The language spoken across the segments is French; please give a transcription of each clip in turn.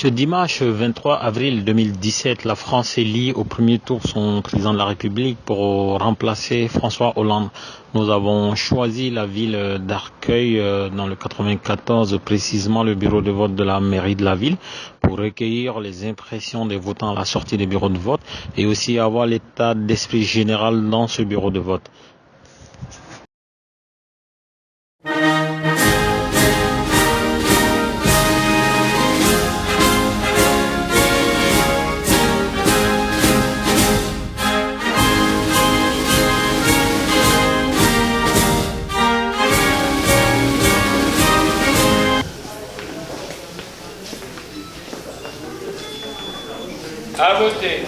Ce dimanche 23 avril 2017, la France élit au premier tour son président de la République pour remplacer François Hollande. Nous avons choisi la ville d'Arcueil dans le 94, précisément le bureau de vote de la mairie de la ville, pour recueillir les impressions des votants à la sortie des bureaux de vote et aussi avoir l'état d'esprit général dans ce bureau de vote. À voter.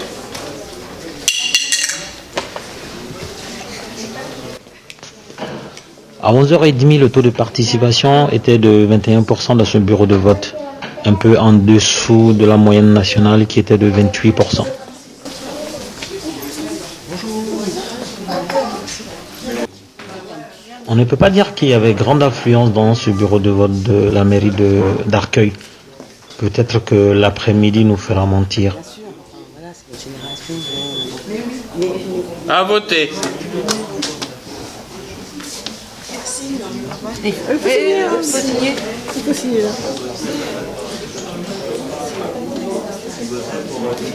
À 11h30, le taux de participation était de 21% dans ce bureau de vote, un peu en dessous de la moyenne nationale qui était de 28%. On ne peut pas dire qu'il y avait grande affluence dans ce bureau de vote de la mairie d'Arcueil. Peut-être que l'après-midi nous fera mentir. À voter.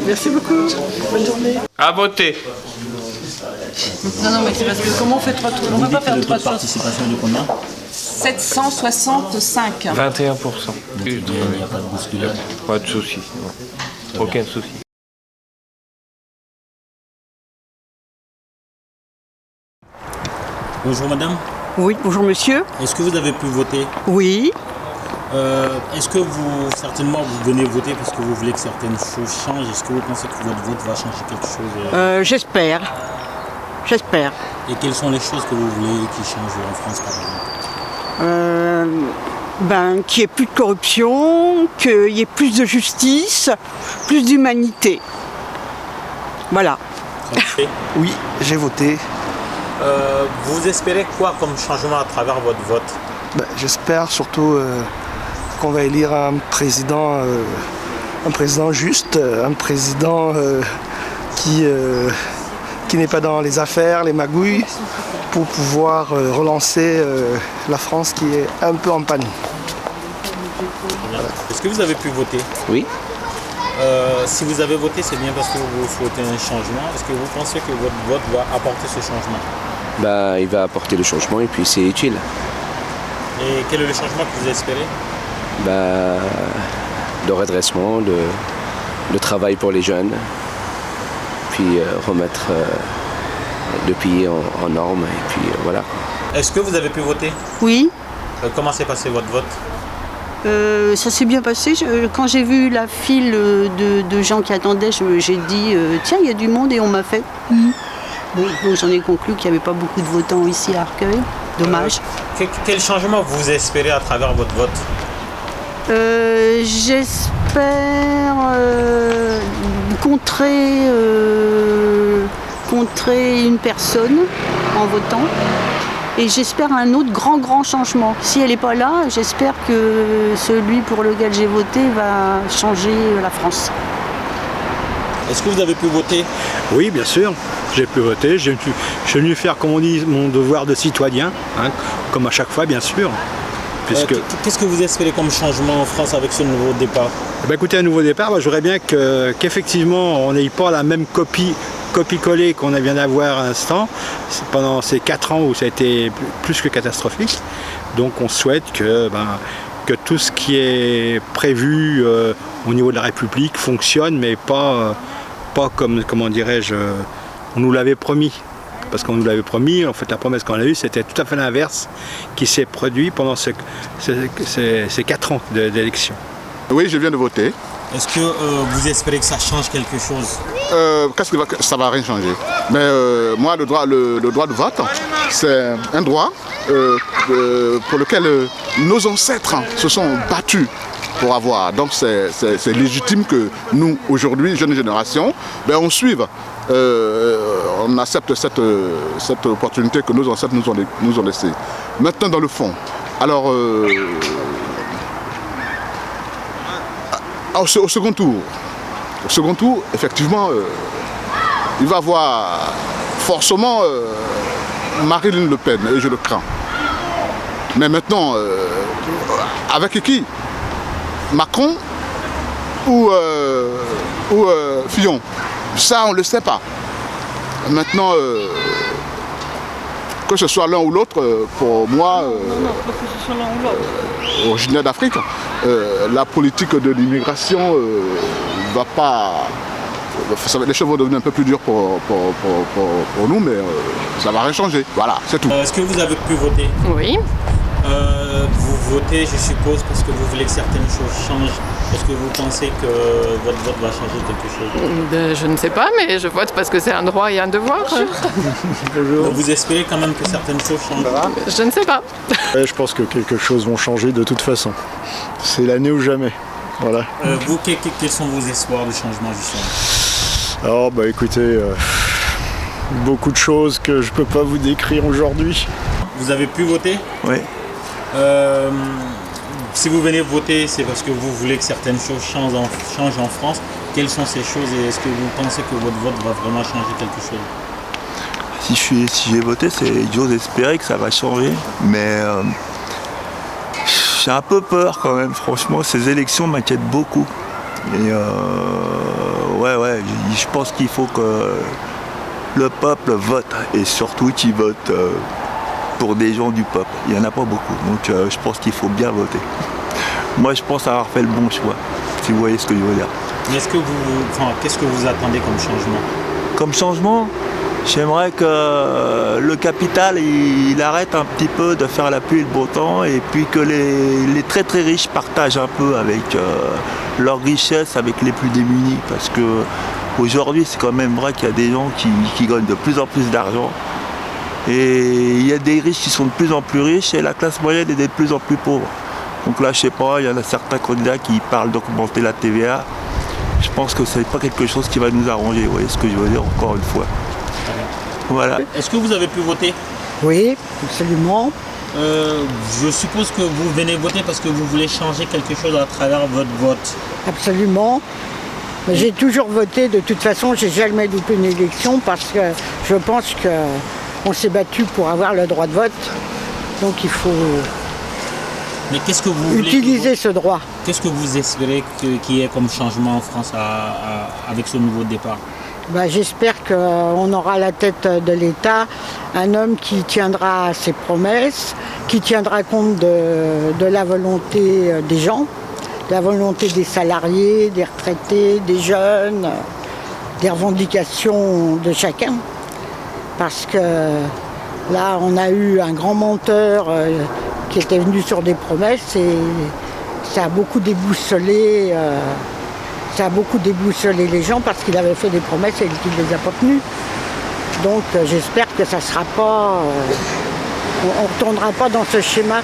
Merci beaucoup. Bonne journée. À voter. Non, mais c'est parce que comment on fait 3 tours? On ne va pas faire 3 tours. Participation de combien? 765. 21%. Il n'y a pas de bousculade. Pas de souci. Non. Aucun souci. Bonjour madame, Oui, bonjour monsieur. est-ce que vous avez pu voter? Oui. Est-ce que vous venez voter parce que vous voulez que certaines choses changent? Est-ce que vous pensez que votre vote va changer quelque chose? J'espère. J'espère. Et quelles sont les choses que vous voulez qui changent en France par exemple? Qu'il n'y ait plus de corruption, qu'il y ait plus de justice, plus d'humanité. Voilà. Oui, j'ai voté. Vous espérez quoi comme changement à travers votre vote? J'espère surtout qu'on va élire un président juste, un président qui n'est pas dans les affaires, les magouilles, pour pouvoir relancer la France qui est un peu en panne. Voilà. Est-ce que vous avez pu voter? Oui. Si vous avez voté, c'est bien parce que vous souhaitez un changement. Est-ce que vous pensez que votre vote va apporter ce changement? Il va apporter le changement et puis c'est utile. Et quel est le changement que vous espérez? Le redressement, le travail pour les jeunes, puis remettre le pays en norme et puis voilà. Est-ce que vous avez pu voter? Oui. Comment s'est passé votre vote? Ça s'est bien passé. Quand j'ai vu la file de gens qui attendaient, j'ai dit tiens, il y a du monde et on m'a fait. Bon, donc j'en ai conclu qu'il n'y avait pas beaucoup de votants ici à Arcueil. Dommage. Quel changement vous espérez à travers votre vote? J'espère contrer une personne en votant. Et j'espère un autre grand changement. Si elle n'est pas là, j'espère que celui pour lequel j'ai voté va changer la France. Est-ce que vous avez pu voter? Oui, bien sûr, j'ai pu voter. Je suis venu faire, comme on dit, mon devoir de citoyen, comme à chaque fois, bien sûr. Qu'est-ce que vous espérez comme changement en France avec ce nouveau départ? Écoutez, un nouveau départ, je voudrais bien qu'effectivement, on n'ait pas la même copie-collée qu'on vient d'avoir à l'instant, pendant ces 4 ans où ça a été plus que catastrophique. Donc on souhaite que tout ce qui est prévu au niveau de la République fonctionne, mais pas comme, comment dirais-je, on nous l'avait promis. Parce qu'on nous l'avait promis, en fait la promesse qu'on a eue, c'était tout à fait l'inverse qui s'est produit pendant ces 4 ans d'élection. Oui, je viens de voter. Est-ce que vous espérez que ça change quelque chose? Ça va rien changer. Mais moi, le droit de vote, c'est un droit pour lequel nos ancêtres se sont battus pour avoir. Donc c'est légitime que nous, aujourd'hui, jeune génération, on suive. On accepte cette opportunité que nos ancêtres nous ont laissée. Maintenant, dans le fond, alors Au second tour. Au second tour, effectivement, il va avoir forcément Marine Le Pen, et je le crains. Mais maintenant, avec qui? Macron ou Fillon? Ça, on ne le sait pas. Maintenant, que ce soit l'un ou l'autre, pour moi, originaire d'Afrique, la politique de l'immigration va pas... Les choses vont devenir un peu plus dures pour nous, mais ça va rien changer. Voilà, c'est tout. Est-ce que vous avez pu voter? Oui. Vous votez, je suppose, parce que vous voulez que certaines choses changent. Est-ce que vous pensez que votre vote va changer quelque chose? Je ne sais pas, mais je vote parce que c'est un droit et un devoir. Donc vous espérez quand même que certaines choses changent? Je ne sais pas. Je pense que quelque chose vont changer de toute façon. C'est l'année ou jamais. Voilà. Vous, quels sont vos espoirs de changement, justement? Alors, bah écoutez, beaucoup de choses que je peux pas vous décrire aujourd'hui. Vous avez pu voter? Oui. Si vous venez voter, c'est parce que vous voulez que certaines choses changent en France. Quelles sont ces choses et est-ce que vous pensez que votre vote va vraiment changer quelque chose? Si j'ai voté, j'ose espérer que ça va changer, mais j'ai un peu peur quand même, franchement, ces élections m'inquiètent beaucoup. Et je pense qu'il faut que le peuple vote, et surtout qu'il vote pour des gens du peuple. Il n'y en a pas beaucoup, donc je pense qu'il faut bien voter. Moi, je pense avoir fait le bon choix, si vous voyez ce que je veux dire. Mais qu'est-ce que vous attendez comme changement? Comme changement, j'aimerais que le capital il arrête un petit peu de faire la pluie et le beau temps, et puis que les très très riches partagent un peu avec leur richesse avec les plus démunis, parce que aujourd'hui c'est quand même vrai qu'il y a des gens qui gagnent de plus en plus d'argent, et il y a des riches qui sont de plus en plus riches et la classe moyenne est de plus en plus pauvre. Donc là, je sais pas, il y en a certains candidats qui parlent d'augmenter la TVA. Je pense que c'est pas quelque chose qui va nous arranger, vous voyez ce que je veux dire, encore une fois. Voilà. Est-ce que vous avez pu voter? Oui, absolument. Je suppose que vous venez voter parce que vous voulez changer quelque chose à travers votre vote. Absolument. J'ai toujours voté, de toute façon, j'ai jamais loupé une élection parce que je pense qu'on s'est battu pour avoir le droit de vote. Donc il faut utiliser ce droit. Qu'est-ce que vous espérez qu'il y ait comme changement en France avec ce nouveau départ? J'espère qu'on aura à la tête de l'État un homme qui tiendra à ses promesses, qui tiendra compte de la volonté des gens, de la volonté des salariés, des retraités, des jeunes, des revendications de chacun. Parce que là, on a eu un grand menteur qui était venu sur des promesses et ça a beaucoup déboussolé. Ça a beaucoup déboussolé les gens parce qu'il avait fait des promesses et qu'il ne les a pas tenues. Donc j'espère que ça sera pas... on ne retournera pas dans ce schéma